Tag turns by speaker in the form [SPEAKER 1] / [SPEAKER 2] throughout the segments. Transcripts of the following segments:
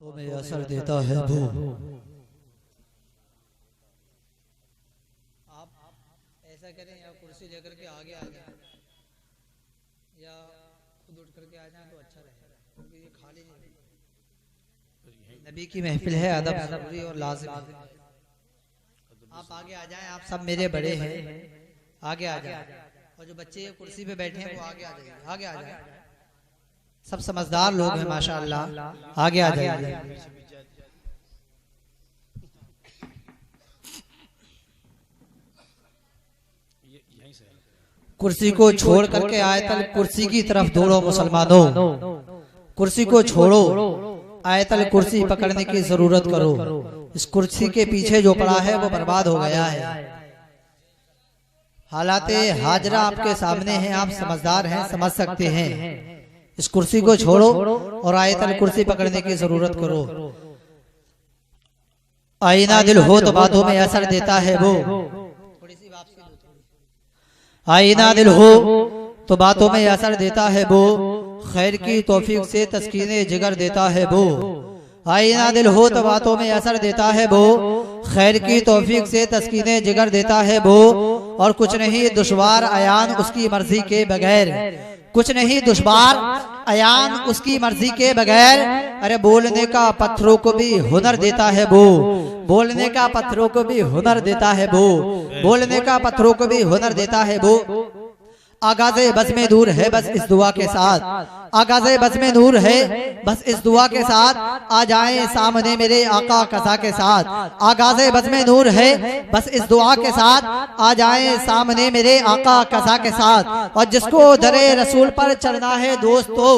[SPEAKER 1] में असर देता है वो।
[SPEAKER 2] आप ऐसा करें या कुर्सी लेकर के आगे आ जाए या खुद उठ करके आ जाए तो अच्छा रहेगा, क्योंकि ये खाली नहीं। नबी की महफिल है, अदब जरूरी और लाजिम है। आप आगे आ जाएं, आप सब मेरे बड़े हैं, आगे आ जाएं। और जो बच्चे कुर्सी पे बैठे हैं वो आगे आ जाइए, आगे आ जाएं। सब समझदार लोग हैं माशाअल्लाह, आगे आ जाइए। कुर्सी को छोड़ करके आयतल कुर्सी की तरफ दौड़ो मुसलमानों, कुर्सी को छोड़ो, आयतल कुर्सी पकड़ने की जरूरत करो। इस कुर्सी के पीछे जो पड़ा है वो बर्बाद हो गया है। हालाते हाजरा आपके सामने हैं, आप समझदार हैं, समझ सकते हैं। इस कुर्सी को छोड़ो और आयतल कुर्सी पकड़ने की जरूरत करो। आईना दिल हो तो बातों में असर देता है वो। आईना दिल हो तो बातों में असर देता है वो, खैर की तौफीक से तस्कीने जिगर देता है वो। आईना दिल हो तो बातों में असर देता है वो, खैर की तौफीक से तस्कीने जिगर देता है वो। और कुछ नहीं दुश्वार अयान उसकी मर्जी के बगैर, कुछ नहीं दुश्वार अयान उसकी मर्जी के बगैर। अरे बोलने का पत्थरों को भी हुनर देता है वो, बोलने का पत्थरों को भी हुनर देता है वो, बोलने का पत्थरों को भी हुनर देता है वो। आगाज़े बज़ में दूर है बस इस दुआ के साथ, आगाज़े बज़ में दूर है बस इस दुआ के साथ, आ जाएं सामने मेरे आका कसा के साथ। आगाज़े बज़ में दूर है बस इस दुआ के साथ, आ जाएं सामने मेरे आका कसा के साथ। और जिसको दरे रसूल पर चलना है दोस्तों,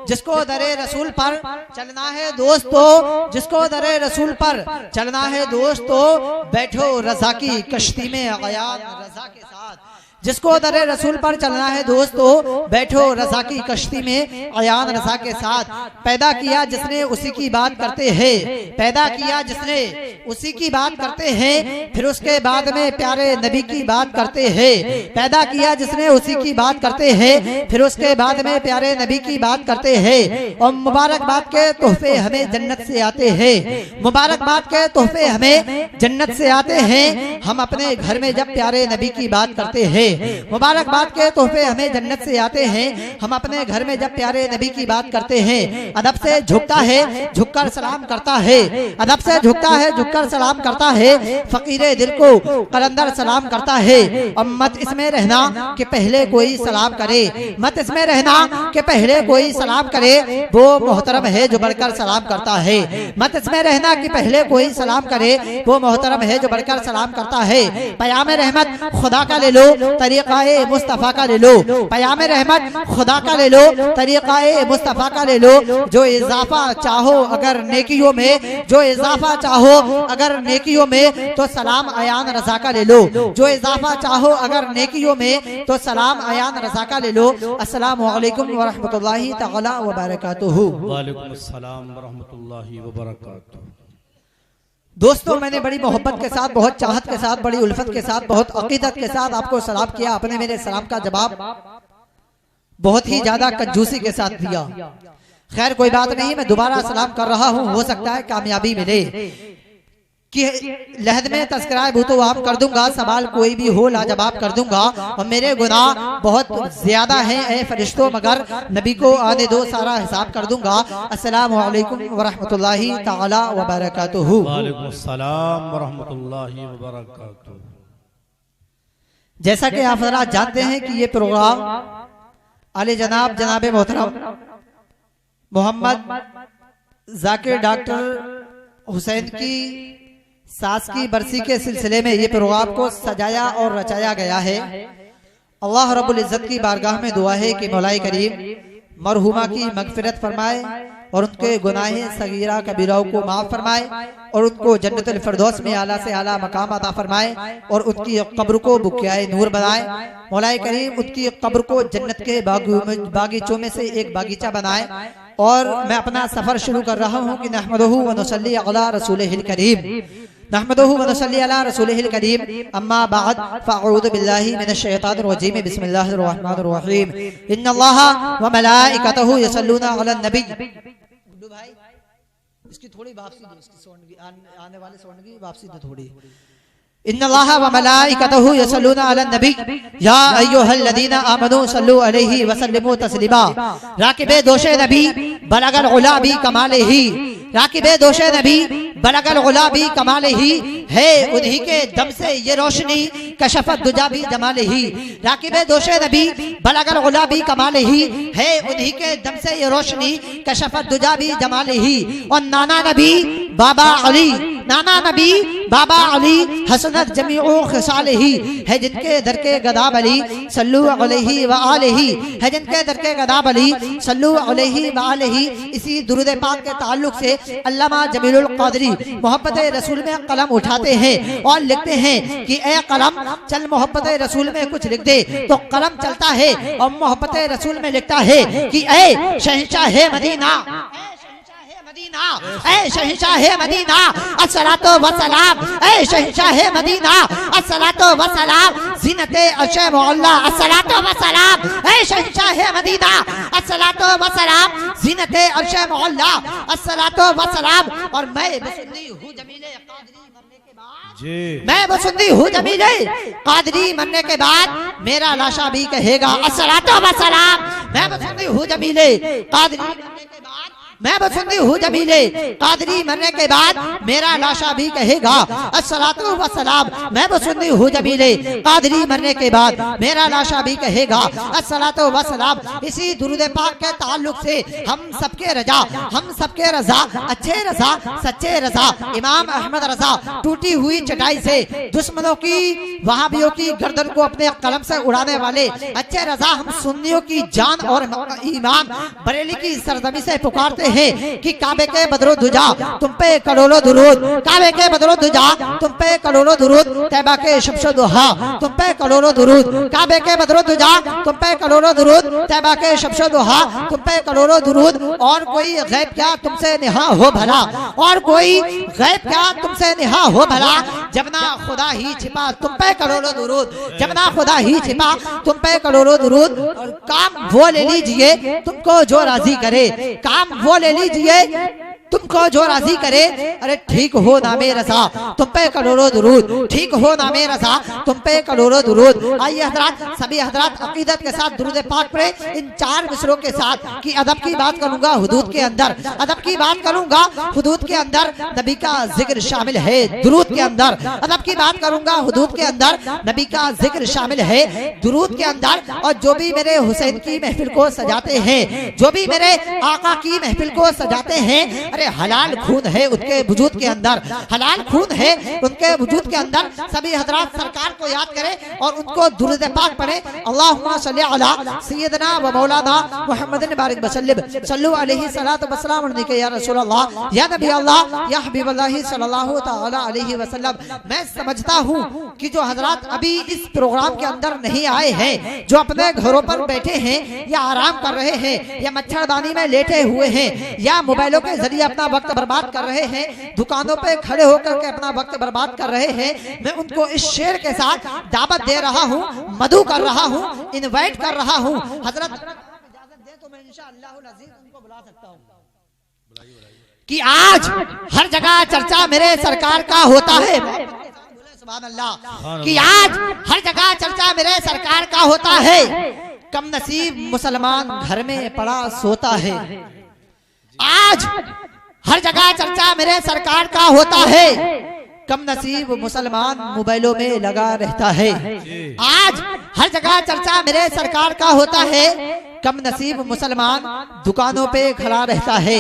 [SPEAKER 2] जिसको दरे रसूल पर चलना है दोस्तों, जिसको दरे रसूल पर चलना है दोस्तों, बैठो रज़ा की कश्ती में अयान रज़ा के साथ। जिसको दरे रसूल पर चलना है दोस्तों, बैठो रज़ा की कश्ती में अयान रज़ा के साथ। पैदा किया जिसने उसी की बात करते हैं, पैदा किया जिसने उसी की बात करते हैं, फिर उसके बाद में प्यारे नबी की बात करते हैं। पैदा किया जिसने उसी की बात करते हैं, फिर उसके बाद में प्यारे नबी की बात करते हैं। और मुबारकबाद के तोहफे हमें जन्नत से आते हैं, मुबारकबाद के तोहफे हमें जन्नत से आते हैं। हम अपने घर में जब प्यारे नबी की बात करते हैं, मुबारकबाद के तोहफे हमें जन्नत से आते हैं। हम अपने घर में जब प्यारे नबी की बात करते हैं, अदब से झुकता है झुककर सलाम करता है, अदब से झुकता है झुककर सलाम करता है। फकीरे दिल को कलंदर सलाम करता है। और मत इसमें रहना कि पहले कोई सलाम करे, मत इसमें रहना कि पहले कोई सलाम करे, वो मोहतरम है जो बढ़कर सलाम करता है। मत इसमें रहना कि पहले कोई सलाम करे, वो मोहतरम है जो बढ़कर सलाम करता है। पयामे रहमत खुदा का ले लो, तरीक़ाए मुस्तफ़ा का ले लो, पयामे रहमत खुदा का ले लो, तरीक़ाए मुस्तफ़ा का ले लो। जो इजाफा चाहो अगर नेकियों में, जो इजाफा चाहो अगर नेकियों में, तो सलाम अयान रज़ा का ले लो। जो इजाफा चाहो अगर नेकियों में, तो सलाम अयान रज़ा का ले लो। अस्सलामु अलैकुम व रहमतुल्लाहि तआला व बरकातुहू।
[SPEAKER 3] वालेकुम अस्सलाम व रहमतुल्लाहि व बरकातुहू।
[SPEAKER 2] दोस्तों, मैंने बड़ी मोहब्बत के साथ, बहुत चाहत के साथ, बड़ी उल्फत के साथ, बहुत अकीदत के साथ आपको सलाम किया। आपने मेरे सलाम का जवाब बहुत ही ज्यादा कंजूसी के साथ दिया। खैर कोई बात नहीं, मैं दोबारा सलाम कर रहा हूँ, हो सकता है कामयाबी मिले। कि लहद में तस्कराए भूतो आप कर दूंगा, सवाल कोई भी हो लाजवाब कर दूंगा। और मेरे गुनाह बहुत ज्यादा हैं ए फरिश्तों, मगर नबी को आने दो, सारा हिसाब कर दूंगा। अस्सलामु अलैकुम व रहमतुल्लाहि तआला व बरकातुहू।
[SPEAKER 3] वालेकुम अस्सलाम व रहमतुल्लाहि व बरकातुहू।
[SPEAKER 2] जैसा कि आप जरा जानते हैं कि ये प्रोग्राम आले जनाब जनाब मोहतरम मोहम्मद जाकिर डॉक्टर हुसैन की सास की बरसी के सिलसिले में ये प्रोग्राम को सजाया और रचाया गया है। अल्लाह रब्बुल इज्जत की बारगाह में दुआ है कि मौलाए करीम मरहुमा की मगफिरत फरमाए और उनके गुनाहे सगीरा कबीराओं को माफ फरमाए और उनको जन्नतुल फिरदौस में आला से आला मकाम अता फरमाए और उनकी कब्र को बुकियाए नूर बनाए। मौलाए करीम उनकी कब्र को जन्नत के बागीचों में से एक बागीचा बनाए। और मैं अपना सफर शुरू कर रहा हूँ कि नहमदुहु व नुसल्ली अला रसूलिहिल करीम, नहमदुहु व नुसल्ली अला रसूलिहिल करीम। अम्मा बाद फ़अऊज़ु बिल्लाहि मिनश शैतानिर रजीम। बिस्मिल्लाहिर रहमानिर रहीम। इन्नल्लाहा व मलाइकतहु यसल्लूना अलन नबी। इसकी थोड़ी वापसी दो, इसकी साउंड की आने वाले साउंड की वापसी दो थोड़ी। इन्नल्लाह व मलाइकतहु यसल्लूना अलन नबी या अय्युहल्लज़ीना आमनू सल्लू अलैहि व सल्लिमू तस्लीमा। राकिबे दोशे नबी बलगल गुलाबी कमालिही, राकिबे दोशे नबी बलगल गुलाबी कमालिही, है उन्हीं के दम से ये रोशनी कशफत दुजा भी जमालिही। राकिबे दोशे नबी बलगल गुलाबी कमालिही, है उन्हीं के दम से ये रोशनी कशफत दुजा भी जमालिही। और नाना नबी बाबा अली, नाना नबी बाबा अली हसनत जमीउ खिसालिही, है जिनके दर के गदाब अली सल्लू अलैहि व आलिही, है जिनके दर के गदाब अली सल्लू अलैहि व आलिही। इसी दुरूद पाक के ताल्लुक से अल्लामा जमीलुल क़ादरी मोहब्बत रसूल में कलम उठाते हैं और लिखते हैं कि ए कलम चल मोहब्बत रसूल में कुछ लिख दे, तो कलम चलता है और मोहब्बत रसूल में लिखता है कि ए शहंशाह मदीना, ऐ शहंशाह मदीना अस्सलातो वस्सलाम, ऐ शहंशाह मदीना अस्सलातो वस्सलाम, ज़ीनते अर्शे मौला अस्सलातो वस्सलाम, ऐ शहंशाह मदीना अस्सलातो वस्सलाम, ज़ीनते अर्शे मौला अस्सलातो वस्सलाम। और मैं बसुंदी हूँ जमीले क़ादरी मरने के बाद, मैं बसुंदी हूँ जमीले क़ादरी मरने के बाद मेरा लाशा भी कहेगा अस्सलातो वस्सलाम। मैं बसुंदी हूँ जमीले क़ादरी मरने के बाद, मैं बसुंदी हूँ जमीले क़ादरी मरने के बाद मेरा लाशा भी कहेगा अस्सलातु वस्सलाम। मैं बसुंदी हूँ जमीले क़ादरी मरने के बाद मेरा लाशा भी कहेगा अस्सलातु वस्सलाम। इसी दुरूद पाक के ताल्लुक से हम सबके रजा, हम सबके रजा, अच्छे रजा, सच्चे रजा, इमाम अहमद रजा टूटी हुई चटाई से दुश्मनों की वहाबियों की गर्दन को अपने कलम से उड़ाने वाले अच्छे रजा हम सुन्नियों की जान और ईमान बरेली की सरजमी से पुकारते हैं कि काबे के बदरो दुजा तुम पे करोड़ों दुरूद, काबे के बदरो दुजा तुम पे करोड़ों दुरूद, तैबा के शब्शो दुहा तुम पे करोड़ों दुरूद, काबे के बदरो दुजा तुम पे करोड़ों दुरूद, तैबा के शब्शो दुहा तुम पे करोड़ों दुरूद। और कोई गैब क्या तुमसे निहा हो भला, और कोई गैब क्या तुमसे निहा हो भला, जब ना खुदा ही छिपा तुम पे करोड़ों दुरूद, जब ना खुदा ही छिपा तुम पे करोड़ों दुरूद। और काम वो ले लीजिए तुमको जो राजी करे, काम वो ले लीजिए तुमको जो राजी करे। अरे ठीक हो नामे रसा तुम पे करोड़ों दुरूद, ठीक हो नामे रसा तुम पे करोड़ों दुरूद। आइए हजरात, सभी हजरात अकीदत के साथ दुरूद पाक पढ़े इन 4 मिसरों के साथ कि अदब की बात करूंगा हुदूद के अंदर, अदब की बात करूंगा हुदूद के अंदर, नबी का जिक्र शामिल है दुरूद के अंदर। अदब की बात करूंगा हुदूद के अंदर, नबी का जिक्र शामिल है दुरूद के अंदर। और जो भी मेरे हुसैन की महफिल को सजाते हैं, जो भी मेरे आका की महफिल को सजाते हैं, अरे हलाल खून है उनके वजूद के अंदर, हलाल खून है उनके वजूद के अंदर। सभी हजरात सरकार को याद करें और उनको दुरूद पाक पढ़े। अल्लाहुम्मा सल्ली अला सय्यदना व मौलाना मुहम्मदिन बारिक वसल्लिम सल्लु अलैहि सलातु व सलाम अलैका या रसूल अल्लाह या नबी अल्लाह या हबीब अल्लाह सल्लल्लाहु तआला अलैहि वसल्लम। मैं समझता हूँ कि जो हजरात अभी इस प्रोग्राम के अंदर नहीं आए हैं, जो अपने घरों पर बैठे हैं या आराम कर रहे हैं या मच्छरदानी में लेटे हुए हैं या मोबाइलों के जरिए अपना वक्त बर्बाद कर रहे हैं, दुकानों पे खड़े होकर के अपना वक्त बर्बाद कर रहे हैं, मैं उनको इस शेर के साथ दावत दे रहा हूँ, मधु कर रहा हूँ, इनवाइट कर रहा हूँ। हजरत इजाजत दे तो मैं इंशाअल्लाहुल अज़ीज़ उनको बुला सकता हूँ कि आज हर जगह चर्चा मेरे सरकार का होता है। सुभान अल्लाह। कि आज हर जगह चर्चा मेरे सरकार का होता है, कम नसीब मुसलमान घर में पड़ा सोता है। आज हर जगह चर्चा मेरे सरकार का होता है, कम नसीब मुसलमान मोबाइलों में लगा रहता है। आज हर जगह चर्चा मेरे सरकार का होता है, कम नसीब मुसलमान दुकानों पे खड़ा रहता है।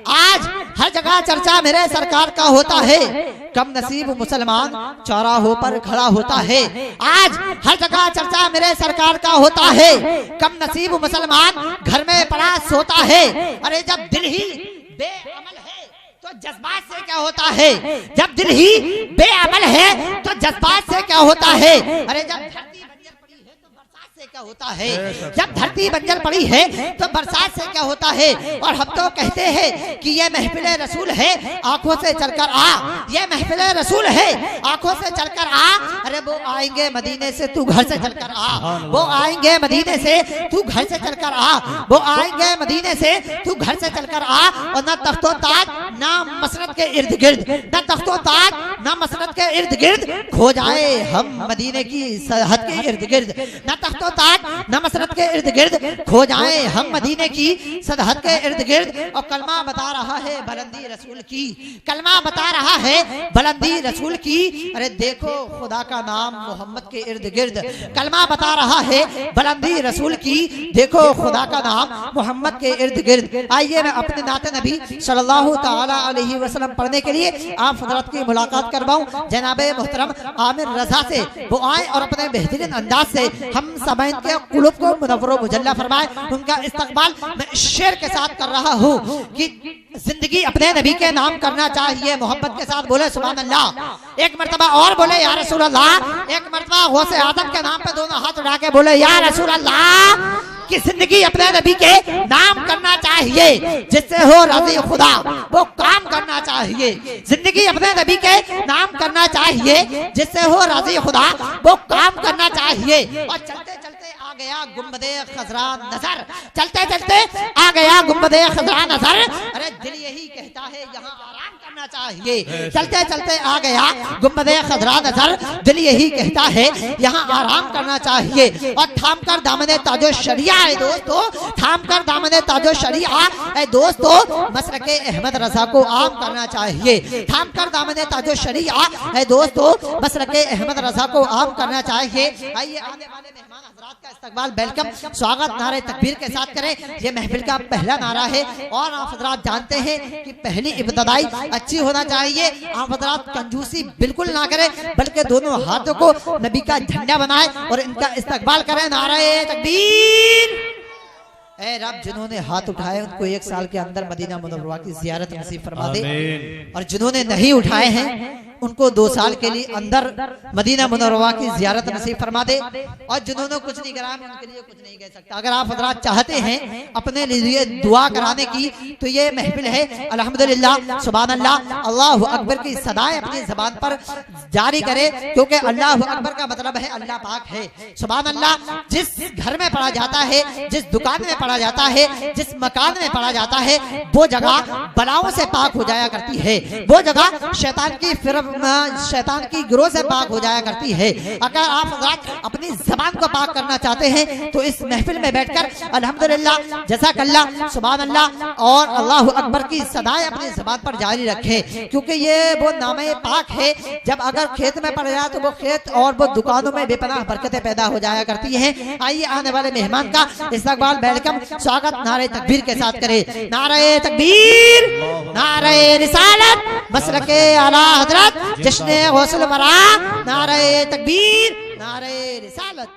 [SPEAKER 2] आज हर जगह चर्चा मेरे सरकार का होता है, कम नसीब मुसलमान चौराहों पर खड़ा होता है। आज हर जगह चर्चा मेरे सरकार का होता है, कम नसीब मुसलमान घर में पड़ा सोता है। अरे जब दिल ही बेअमल है तो जज्बात से क्या होता है, जब दिल ही बेअमल है तो जज्बात से क्या होता है। अरे जब धरती बंजर पड़ी है तो बरसात से क्या होता है, जब धरती बंजर पड़ी है तो बरसात से क्या होता है। और हम तो कहते हैं कि ये महफिल रसूल है, आंखों से चलकर आ, ये महफिल रसूल है, आंखों से चलकर आ। अरे वो आएंगे मदीने से, तू घर से चलकर आ। वो आएंगे मदीने से, तू घर से चलकर आ। वो आएंगे मदीने से, तू घर से चलकर आ। और ना तख्तो ताज ना मसरत के इर्द गिर्द, ना तख्तो ताज ना मसरत के इर्द गिर्द, खो जाए हम मदीने की सरहद के इर्द गिर्द। ना तख्तो ताज ना मसरत के इर्द गिर्द, खो जाए हम मदीने की सरहद के इर्द गिर्द। और कलमा बता रहा है बुलंदी रसूल की, कलमा बता रहा है बुलंदी रसूल की। अरे देखो खुदा का नाम मोहम्मद के इर्द गिर्द, कलमा बता रहा है बुलंदी रसूल की, देखो खुदा का नाम मोहम्मद के इर्द गिर्द। आइए मैं अपने नाते नबी सल्लल्लाहु ताला अलैहि वसल्लम पढ़ने के लिए आप हजरत की मुलाकात करवाऊं जनाबे मोहतरम आमिर रजा से। वो आए और अपने बेहतरीन अंदाज से हम सबाइन के कुलूब को मुनव्वर मुजल्ला फरमाए। उनका इस्तकबाल मैं शेर के साथ कर रहा हूँ कि जिंदगी अपने नबी के नाम करना चाहिए, मोहब्बत के साथ बोले सुभान अल्लाह। एक मर्तबा और बोले या रसूल अल्लाह। एक मर्तबा गौसे आदम के नाम पे दोनों हाथ उठा के बोले या रसूल अल्लाह। कि जिंदगी अपने नबी के नाम करना चाहिए, जिससे हो राज़ी खुदा वो काम करना चाहिए। जिंदगी अपने नबी के नाम करना चाहिए, जिससे हो राज़ी खुदा वो काम करना चाहिए। और चलते चलते आ गया गुंबदे खजरा नजर, चलते चलते आ गया गुंबदे खजरा नजर। अरे दिल यही कहता है यहाँ आराम करना चाहिए। चलते चलते आ गया गुंबदे खजरा नजर, दिल यही कहता है यहाँ आराम करना चाहिए। और थाम कर दामने ताजो शरिया है दोस्तों, थाम कर दामने ताजो शरिया है दोस्तों, मसलके अहमद रजा को आम करना चाहिए। थाम कर दामने ताजो शरिया है दोस्तों, मसलके अहमद रजा को आम करना चाहिए। आइए आने वाले मेहमान हजरात का इस्तकबाल वेलकम स्वागत नारे तकबीर के साथ करें। ये महफिल का पहला नारा है और आप हजरात जानते हैं कि पहली इब्तदाई अच्छी होना चाहिए। आप हजरात कंजूसी बिल्कुल ना करें, बल्कि दोनों हाथों को नबी का झंडा बनाए और इनका इस्तकबाल करें। नारे तकबीर। ऐ रब जिन्होंने हाथ उठाए उनको 1 साल के अंदर मदीना मुनव्वरा की जियारत नसीब फरमा दे, और जिन्होंने नहीं उठाए हैं उनको 2 साल के लिए अंदर मदीना मुनव्वरा की जियारत नसीब फरमा दे। और जिन्होंने कुछ नहीं करा मैं उनके लिए कुछ नहीं कह सकता। अगर आप हजरात चाहते हैं अपने लिए दुआ कराने की तो ये महफिल है अल्हम्दुलिल्लाह सुभान अल्लाह अल्लाहु अकबर की सदाएं अपनी जबान पर जारी करे, क्योंकि अल्लाहु अकबर का मतलब है अल्लाह पाक है। सुभान अल्लाह जिस घर में पढ़ा जाता है, जिस दुकान में पढ़ा जाता है, जिस मकान में पढ़ा जाता है, वो जगह बलाओं से पाक हो जाया करती है। वो जगह शैतान की गिरोह से पाक हो जाया करती है। अगर आप हज़रात अपनी जबान को पाक करना चाहते हैं तो इस महफिल में बैठकर अल्हम्दुलिल्लाह जज़ाकल्लाह सुभान अल्लाह और अल्लाहु अकबर की सदाएं अपनी जबान पर जारी रखें, क्योंकि ये वो नामे पाक है। जब अगर खेत में पड़ जाए तो वो खेत और वो दुकानों में बेपनाह बरकतें पैदा हो जाया करती हैं। आइए आने वाले मेहमान का इस्तकबाल वेलकम स्वागत नारे तकबीर के साथ करें। नारे तकबीर, नारे रिसालत, मसलके आला हजरत, जश्न गौसुल वरा, नारे तकबीर, नारे रिसालत।